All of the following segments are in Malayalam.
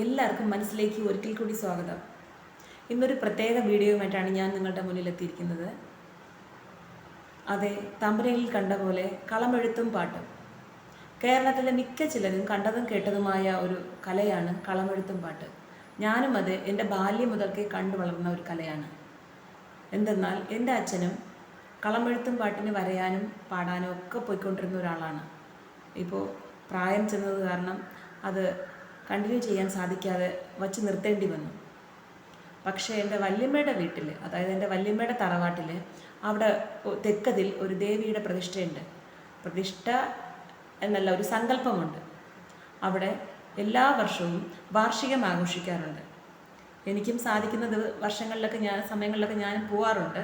എല്ലാവർക്കും മനസ്സിലേക്ക് ഒരിക്കൽ കൂടി സ്വാഗതം. ഇന്നൊരു പ്രത്യേക വീഡിയോയുമായിട്ടാണ് ഞാൻ നിങ്ങളുടെ മുന്നിലെത്തിയിരിക്കുന്നത്. അതെ, തമ്പനയിൽ കണ്ട പോലെ കളമെഴുത്തും പാട്ടും. കേരളത്തിലെ മിക്ക ചിലരും കണ്ടതും കേട്ടതുമായ ഒരു കലയാണ് കളമെഴുത്തും പാട്ട്. ഞാനും അത് എൻ്റെ ബാല്യം മുതൽക്കേ കണ്ടു വളർന്ന ഒരു കലയാണ്. എന്തെന്നാൽ എൻ്റെ അച്ഛനും കളമെഴുത്തും പാട്ടിന് വരയാനും പാടാനും ഒക്കെ പോയിക്കൊണ്ടിരുന്ന ഒരാളാണ്. ഇപ്പോൾ പ്രായം ചെന്നത് കാരണം അത് കണ്ടിന്യൂ ചെയ്യാൻ സാധിക്കാതെ വച്ച് നിർത്തേണ്ടി വന്നു. പക്ഷേ എൻ്റെ വല്യമ്മയുടെ വീട്ടിൽ, അതായത് എൻ്റെ വല്യമ്മയുടെ തറവാട്ടിൽ, അവിടെ തെക്കതിൽ ഒരു ദേവിയുടെ പ്രതിഷ്ഠയുണ്ട്. പ്രതിഷ്ഠ എന്നല്ല, ഒരു സങ്കല്പമുണ്ട്. അവിടെ എല്ലാ വർഷവും വാർഷികം ആഘോഷിക്കാറുണ്ട്. എനിക്കും സാധിക്കുന്ന സമയങ്ങളിലൊക്കെ ഞാൻ പോവാറുണ്ട്.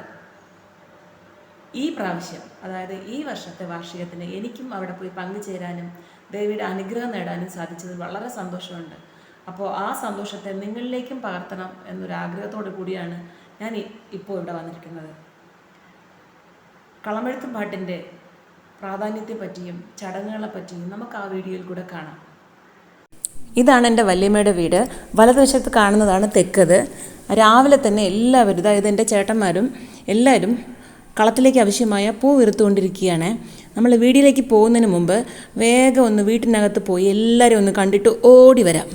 ഈ പ്രാവശ്യം, അതായത് ഈ വർഷത്തെ വാർഷികത്തിന് എനിക്കും അവിടെ പോയി പങ്കുചേരാനും ദേവിയുടെ അനുഗ്രഹം നേടാനും സാധിച്ചത് വളരെ സന്തോഷമുണ്ട്. അപ്പോൾ ആ സന്തോഷത്തെ നിങ്ങളിലേക്കും പകർത്തണം എന്നൊരാഗ്രഹത്തോടു കൂടിയാണ് ഞാൻ ഇപ്പോൾ ഇവിടെ വന്നിരിക്കുന്നത്. കളമെഴുത്തും പാട്ടിൻ്റെ പ്രാധാന്യത്തെപ്പറ്റിയും ചടങ്ങുകളെ പറ്റിയും നമുക്ക് ആ വീഡിയോയിൽ കൂടെ കാണാം. ഇതാണ് എൻ്റെ വല്യമ്മയുടെ വീട്. വലതുവശത്ത് കാണുന്നതാണ് തെക്കത്. രാവിലെ തന്നെ എല്ലാവരും, അതായത് എൻ്റെ ചേട്ടന്മാരും എല്ലാവരും കളത്തിലേക്ക് ആവശ്യമായ പൂ വിറുത്തുകൊണ്ടിരിക്കുകയാണ്. നമ്മൾ വീഡിയോയിലേക്ക് പോകുന്നതിന് മുമ്പ് വേഗം ഒന്ന് വീട്ടിനകത്ത് പോയി എല്ലാവരും ഒന്ന് കണ്ടിട്ട് ഓടി വരാം.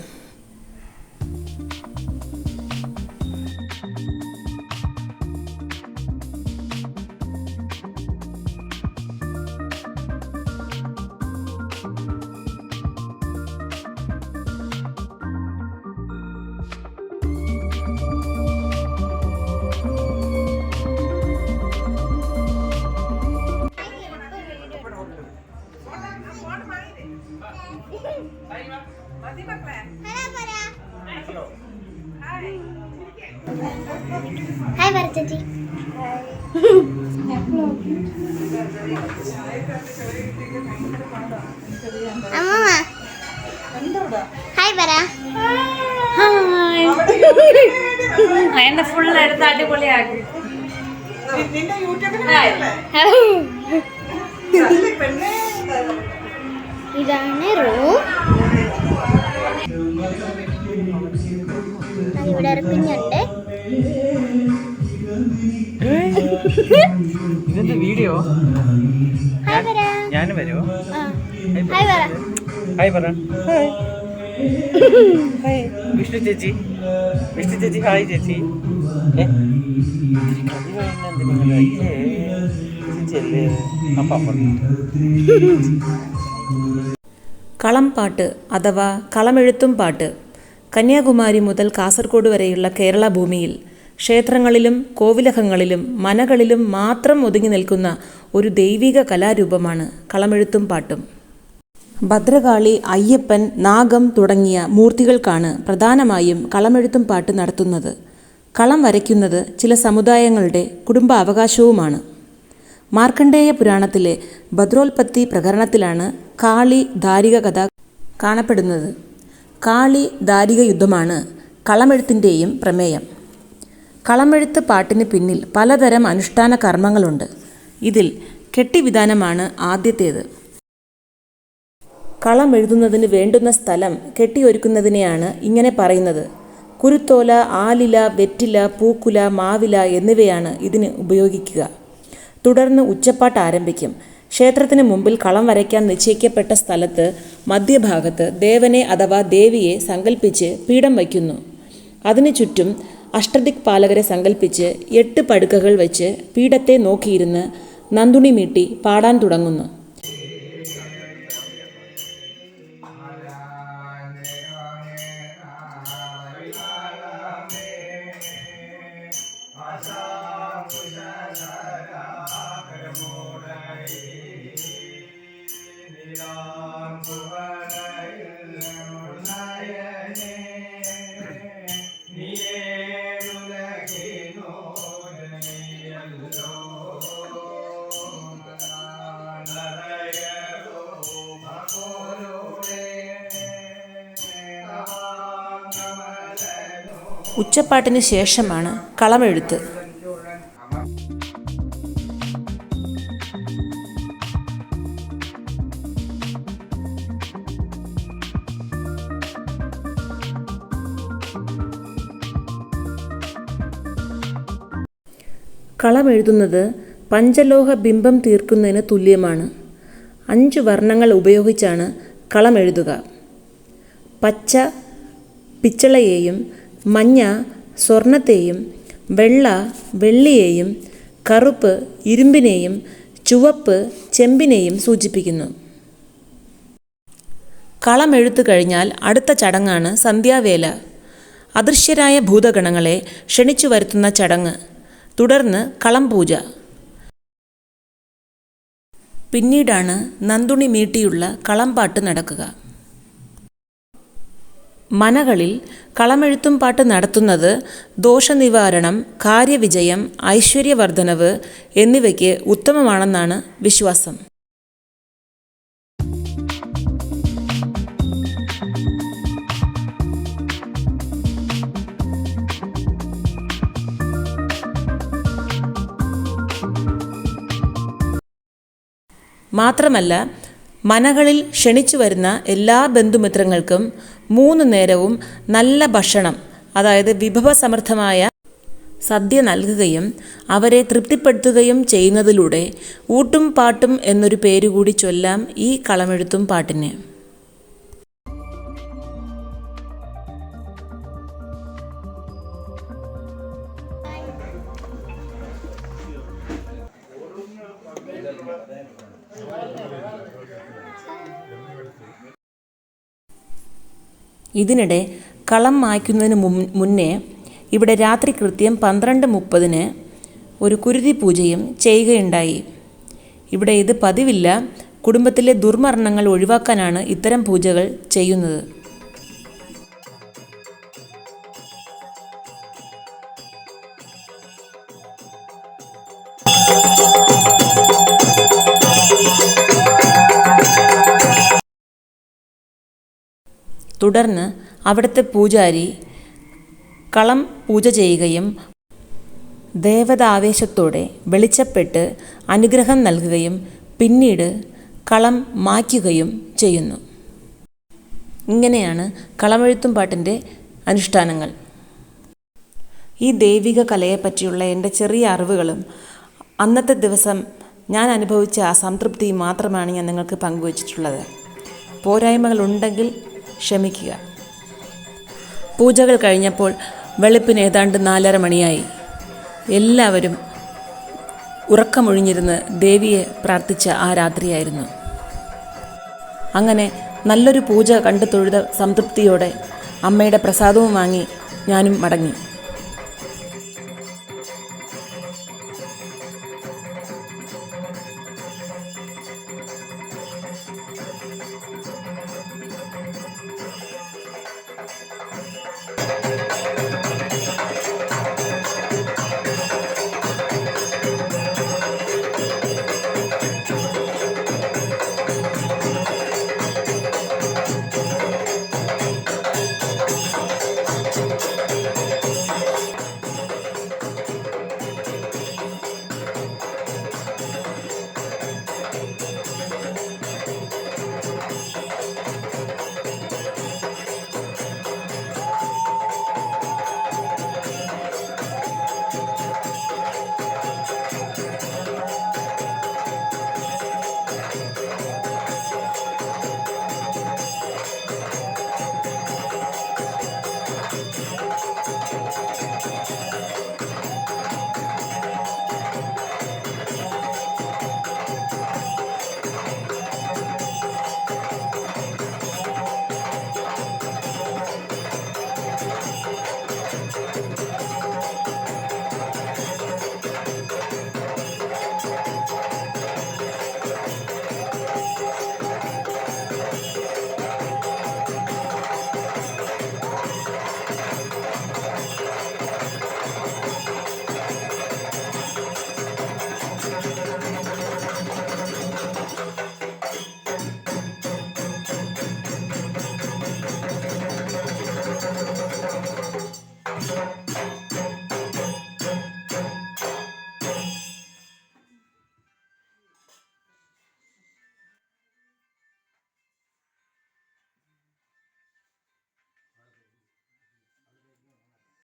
ഹായ് പറ ചേച്ചി. അമ്മ ഹായ് പറ. എന്നെ ഫുൾ എടുത്ത് അടിപൊളിയാക്കി. ഇതാണ് റൂം. ഇവിടെ ഒരു കുഞ്ഞുണ്ട്. ഇതെന്താ വീഡിയോ? ഹായ് പറ. ഞാനും വരുമോ? ഹായ് പറ. ഹായ് പറ. ഹായ് വിഷ്ണു ചേച്ചി. വിഷ്ണു ചേച്ചി ഹായ് ചേച്ചി. കളംപാട്ട് അഥവാ കളമെഴുത്തും പാട്ട് കന്യാകുമാരി മുതൽ കാസർഗോഡ് വരെയുള്ള കേരള ഭൂമിയിൽ ക്ഷേത്രങ്ങളിലും കോവിലകങ്ങളിലും മനകളിലും മാത്രം ഒതുങ്ങി നിൽക്കുന്ന ഒരു ദൈവിക കലാരൂപമാണ് കളമെഴുത്തും പാട്ടും. ഭദ്രകാളി, അയ്യപ്പൻ, നാഗം തുടങ്ങിയ മൂർത്തികൾക്കാണ് പ്രധാനമായും കളമെഴുത്തും പാട്ട് നടത്തുന്നത്. കളം വരയ്ക്കുന്നത് ചില സമുദായങ്ങളുടെ കുടുംബാവകാശവുമാണ്. മാർക്കണ്ഡേയ പുരാണത്തിലെ ഭദ്രോൽപത്തി പ്രകരണത്തിലാണ് കാളി ദാരിക കഥ കാണപ്പെടുന്നത്. കാളി ദാരിക യുദ്ധമാണ് കളമെഴുത്തിൻ്റെയും പ്രമേയം. കളമെഴുത്ത് പാട്ടിന് പിന്നിൽ പലതരം അനുഷ്ഠാന കർമ്മങ്ങളുണ്ട്. ഇതിൽ കെട്ടിവിധാനമാണ് ആദ്യത്തേത്. കളമെഴുതുന്നതിന് വേണ്ടുന്ന സ്ഥലം കെട്ടിയൊരുക്കുന്നതിനെയാണ് ഇങ്ങനെ പറയുന്നത്. കുരുത്തോല, ആലില, വെറ്റില, പൂക്കുല, മാവില എന്നിവയാണ് ഇതിന് ഉപയോഗിക്കുക. തുടർന്ന് ഉച്ചപ്പാട്ട് ആരംഭിക്കും. ക്ഷേത്രത്തിന് മുമ്പിൽ കളം വരയ്ക്കാൻ നിശ്ചയിക്കപ്പെട്ട സ്ഥലത്ത് മധ്യഭാഗത്ത് ദേവനെ അഥവാ ദേവിയെ സങ്കല്പിച്ച് പീഠം വയ്ക്കുന്നു. അതിനു ചുറ്റും അഷ്ടദിക്പാലകരെ സങ്കല്പിച്ച് 8 പടുക്കകൾ വെച്ച് പീഠത്തെ നോക്കിയിരുന്ന് നന്ദുണി മീട്ടി പാടാൻ തുടങ്ങുന്നു. ഉച്ചപ്പാട്ടിന് ശേഷമാണ് കളമെഴുത്ത്. കളമെഴുതുന്നത് പഞ്ചലോഹ ബിംബം തീർക്കുന്നതിന് തുല്യമാണ്. 5 വർണ്ണങ്ങൾ ഉപയോഗിച്ചാണ് കളമെഴുതുക. പച്ച പിച്ചളയെയും മഞ്ഞ സ്വർണത്തെയും വെള്ള വെള്ളിയെയും കറുപ്പ് ഇരുമ്പിനെയും ചുവപ്പ് ചെമ്പിനെയും സൂചിപ്പിക്കുന്നു. കളമെഴുത്ത് കഴിഞ്ഞാൽ അടുത്ത ചടങ്ങാണ് സന്ധ്യാവേല. അദൃശ്യരായ ഭൂതഗണങ്ങളെ ക്ഷണിച്ചു വരുത്തുന്ന ചടങ്ങ്. തുടർന്ന് കളം പൂജ. പിന്നീടാണ് നന്തുണി മീട്ടിയുള്ള കളംപാട്ട് നടക്കുക. മനകളിൽ കളമെഴുത്തും പാട്ട് നടത്തുന്നത് ദോഷനിവാരണം, കാര്യവിജയം, ഐശ്വര്യവർദ്ധനവ് എന്നിവയ്ക്ക് ഉത്തമമാണെന്നാണ് വിശ്വാസം. മാത്രമല്ല, മനകളിൽ ക്ഷണിച്ചു വരുന്ന എല്ലാ ബന്ധുമിത്രങ്ങൾക്കും 3 നേരവും നല്ല ഭക്ഷണം, അതായത് വിഭവസമൃദ്ധമായ സദ്യ നൽകുകയും അവരെ തൃപ്തിപ്പെടുത്തുകയും ചെയ്യുന്നതിലൂടെ ഊട്ടും പാട്ടും എന്നൊരു പേരുകൂടി ചൊല്ലാം ഈ കളമെഴുത്തും പാട്ടിന്. ഇതിനിടെ കളം മായ്ക്കുന്നതിന് മുന്നേ ഇവിടെ രാത്രി കൃത്യം 12:30 ഒരു കുരുതി പൂജയും ചെയ്യുകയുണ്ടായി. ഇവിടെ ഇത് പതിവില്ല. കുടുംബത്തിലെ ദുർമരണങ്ങൾ ഒഴിവാക്കാനാണ് ഇത്തരം പൂജകൾ ചെയ്യുന്നത്. തുടർന്ന് അവിടുത്തെ പൂജാരി കളം പൂജ ചെയ്യുകയും ദേവതാവേശത്തോടെ വെളിച്ചപ്പെട്ട് അനുഗ്രഹം നൽകുകയും പിന്നീട് കളം മായ്ക്കുകയും ചെയ്യുന്നു. ഇങ്ങനെയാണ് കളമെഴുത്തും പാട്ടിൻ്റെ അനുഷ്ഠാനങ്ങൾ. ഈ ദൈവിക കലയെപ്പറ്റിയുള്ള എൻ്റെ ചെറിയ അറിവുകളും അന്നത്തെ ദിവസം ഞാൻ അനുഭവിച്ച ആ സംതൃപ്തിയും മാത്രമാണ് ഞാൻ നിങ്ങൾക്ക് പങ്കുവച്ചിട്ടുള്ളത്. പോരായ്മകളുണ്ടെങ്കിൽ ക്ഷമിക്കുക. പൂജകൾ കഴിഞ്ഞപ്പോൾ വെളുപ്പിന് ഏതാണ്ട് 4:30 മണിയായി. എല്ലാവരും ഉറക്കമൊഴിഞ്ഞിരുന്ന് ദേവിയെ പ്രാർത്ഥിച്ച ആ രാത്രിയായിരുന്നു. അങ്ങനെ നല്ലൊരു പൂജ കണ്ടു തൊഴുത സംതൃപ്തിയോടെ അമ്മയുടെ പ്രസാദവും വാങ്ങി ഞാനും മടങ്ങി.